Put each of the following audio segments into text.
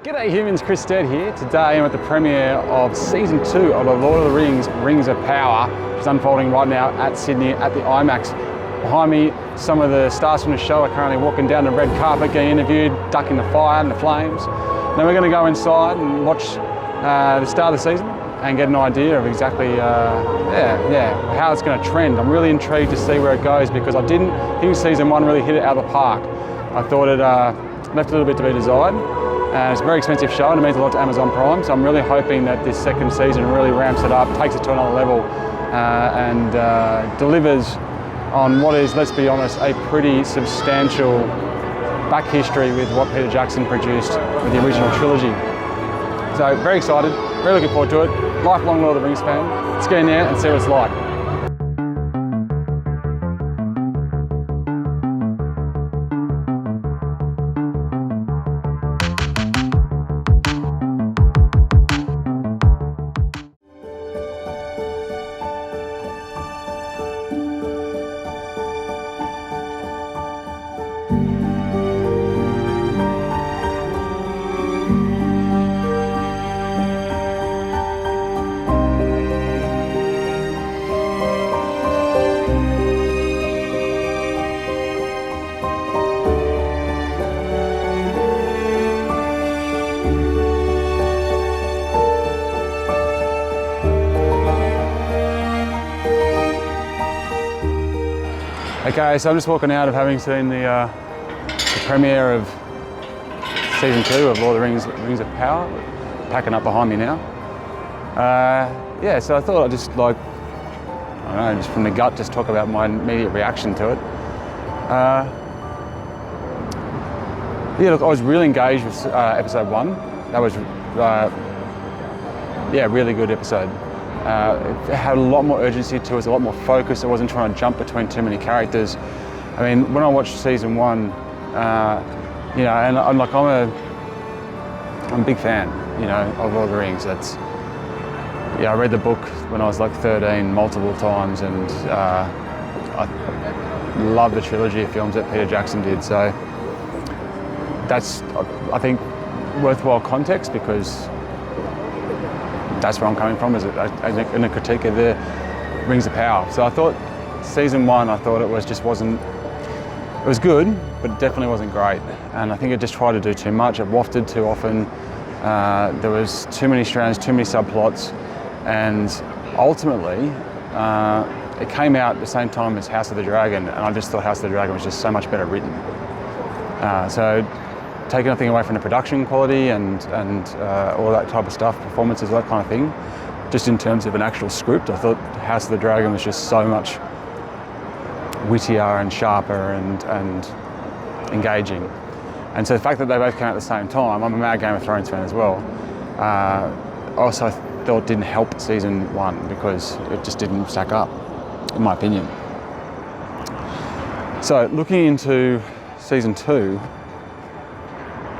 G'day humans, Chris Stead here. Today I'm at the premiere of Season 2 of The Lord of the Rings, Rings of Power, which is unfolding right now at Sydney at the IMAX. Behind me, some of the stars from the show are currently walking down the red carpet, getting interviewed, ducking the fire and the flames. Then we're going to go inside and watch the start of the season and get an idea of exactly how it's going to trend. I'm really intrigued to see where it goes because I didn't think Season 1 really hit it out of the park. I thought it left a little bit to be desired. It's a very expensive show and it means a lot to Amazon Prime, so I'm really hoping that this second season really ramps it up, takes it to another level and delivers on what is, let's be honest, a pretty substantial back history with what Peter Jackson produced with the original trilogy. So very excited, very looking forward to it. Lifelong Lord of the Rings fan. Let's get in there and see what it's like. Okay, so I'm just walking out of having seen the premiere of Season 2 of Lord of the Rings, Rings of Power, packing up behind me now. So I thought I'd just just from the gut, just talk about my immediate reaction to it. Look, I was really engaged with episode 1. That was, really good episode. It had a lot more urgency to it, a lot more focus. I wasn't trying to jump between too many characters. I mean, when I watched Season 1, and I'm a big fan, of Lord of the Rings. I read the book when I was like 13 multiple times, and I love the trilogy of films that Peter Jackson did. So that's, I think, worthwhile context because that's where I'm coming from in a critique of the Rings of Power. So I thought Season 1, it was good, but it definitely wasn't great. And I think it just tried to do too much. It wafted too often. There was too many strands, too many subplots. And ultimately, it came out at the same time as House of the Dragon. And I just thought House of the Dragon was just so much better written. So taking nothing away from the production quality and all that type of stuff, performances, that kind of thing. Just in terms of an actual script, I thought House of the Dragon was just so much wittier and sharper and engaging. And so the fact that they both came out at the same time, I'm a mad Game of Thrones fan as well, also thought didn't help Season 1 because it just didn't stack up, in my opinion. So looking into Season 2,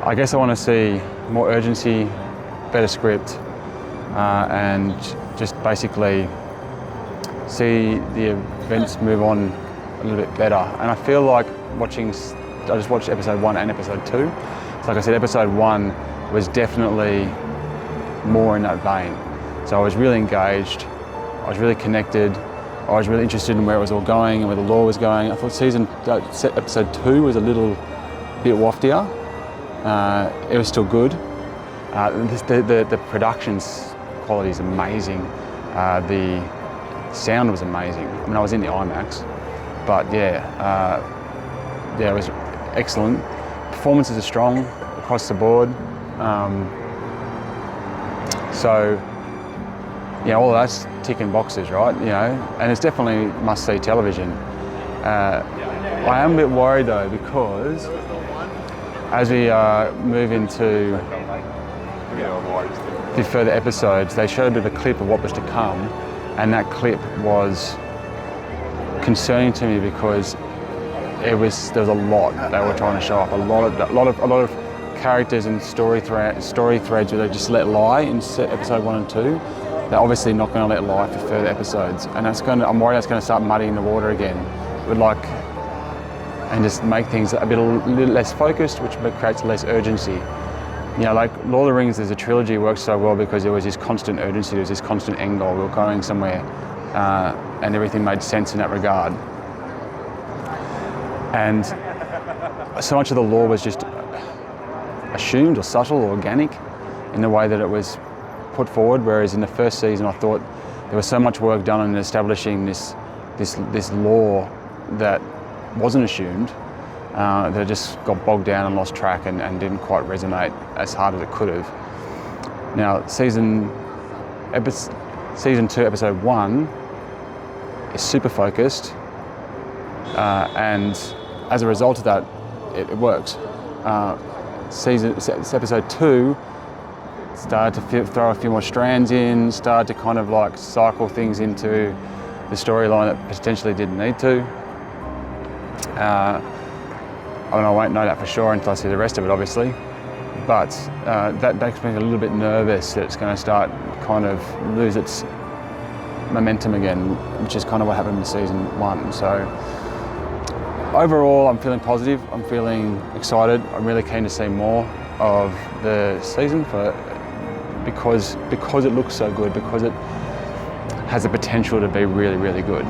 I guess I want to see more urgency, better script, and just basically see the events move on a little bit better. And I feel like I just watched episode 1 and episode 2. So like I said, episode 1 was definitely more in that vein. So I was really engaged, I was really connected, I was really interested in where it was all going and where the lore was going. I thought episode 2 was a little bit waftier. It was still good. The production's quality is amazing. The sound was amazing. I mean, I was in the IMAX, but it was excellent. Performances are strong across the board. All of that's ticking boxes, right? And it's definitely must-see television. I am a bit worried though because as we move into the further episodes, they showed a bit of a clip of what was to come, and that clip was concerning to me because there was a lot they were trying to show off, a lot of characters and story threads where they just let lie in episode 1 and 2. They're obviously not going to let lie for further episodes, and I'm worried that's going to start muddying the water again. And just make things a little less focused, which creates less urgency. you know, like Lord of the Rings as a trilogy worked so well because there was this constant urgency, there was this constant end goal, we were going somewhere, and everything made sense in that regard. And so much of the lore was just assumed or subtle or organic in the way that it was put forward, whereas in the first season I thought there was so much work done in establishing this lore that wasn't assumed, that it just got bogged down and lost track and didn't quite resonate as hard as it could have. Now, season 2, episode 1 is super focused, and as a result of that, it works. Episode 2 started to throw a few more strands in, started to kind of like cycle things into the storyline that potentially didn't need to. I mean, I won't know that for sure until I see the rest of it, obviously. But that makes me a little bit nervous that it's going to start kind of lose its momentum again, which is kind of what happened in season 1. So overall, I'm feeling positive. I'm feeling excited. I'm really keen to see more of the season because it looks so good, because it has the potential to be really, really good.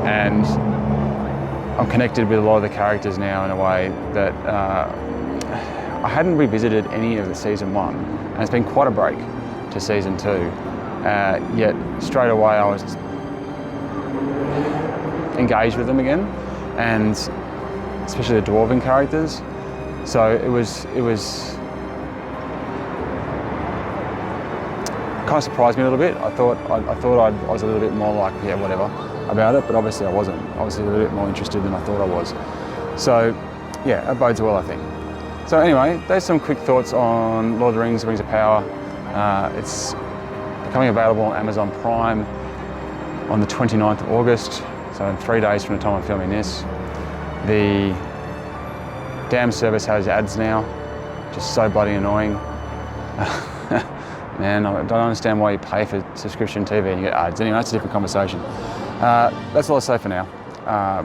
And I'm connected with a lot of the characters now in a way that I hadn't revisited any of the season 1, and it's been quite a break to season 2. Yet straight away I was engaged with them again, and especially the dwarven characters. So it was kind of surprised me a little bit. I thought I was a little bit more like, yeah, whatever about it, but obviously I wasn't. Obviously a little bit more interested than I thought I was. So yeah, that bodes well, I think. So anyway, there's some quick thoughts on Lord of the Rings, Rings of Power. It's becoming available on Amazon Prime on the 29th of August, so in 3 days from the time I'm filming this. The damn service has ads now, just so bloody annoying. Man, I don't understand why you pay for subscription TV and you get ads. Anyway, that's a different conversation. That's all I'll say for now.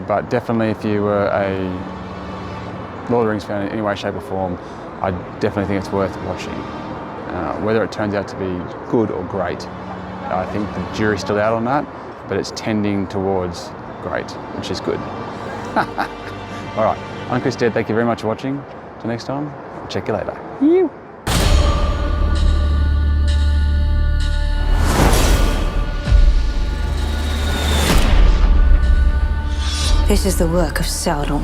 But definitely if you were a Lord of the Rings fan in any way, shape or form, I definitely think it's worth watching. Whether it turns out to be good or great, I think the jury's still out on that, but it's tending towards great, which is good. All right, I'm Chris Stead. Thank you very much for watching. Till next time, I'll check you later. This is the work of Sauron.